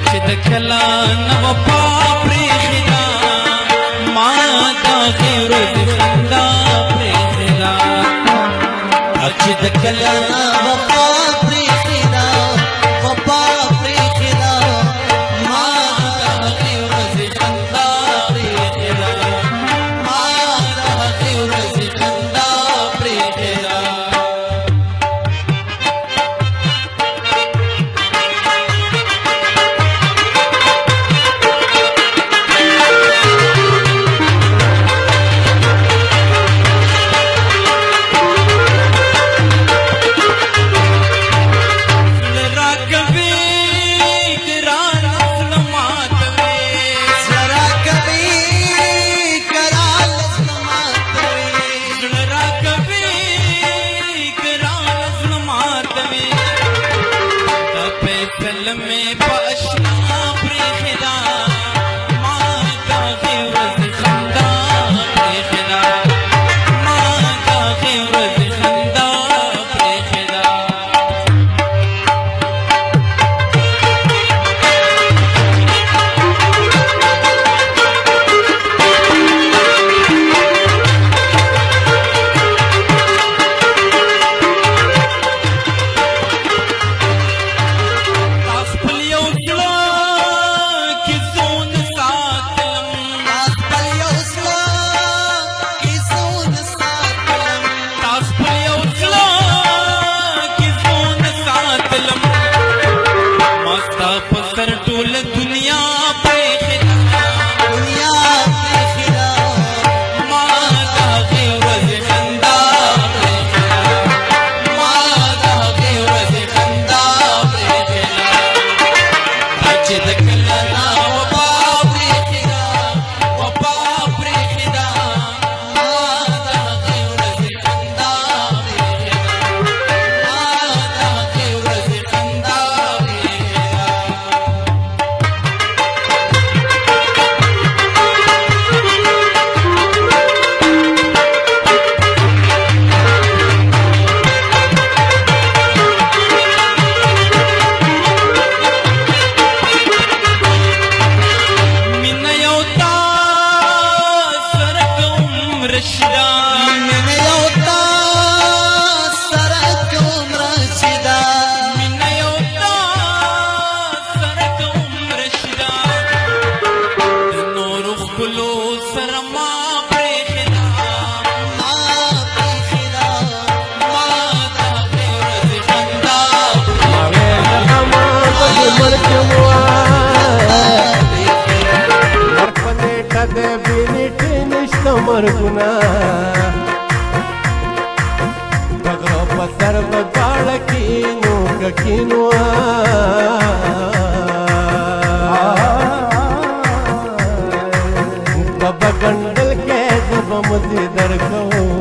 چې د کلا نه وفا پرېښې ده ما د هغې ورځې خندا پرېښې ده چې د کلا نه وفا پرېښې ده وفا پرېښې ده ما د هغې ورځې خندا پرېښې ده ما د هغې ورځې خندا پرېښې ده مرګونه بغرو په سر په غاړه کینو کینو په بغندل کې زب مزي درکو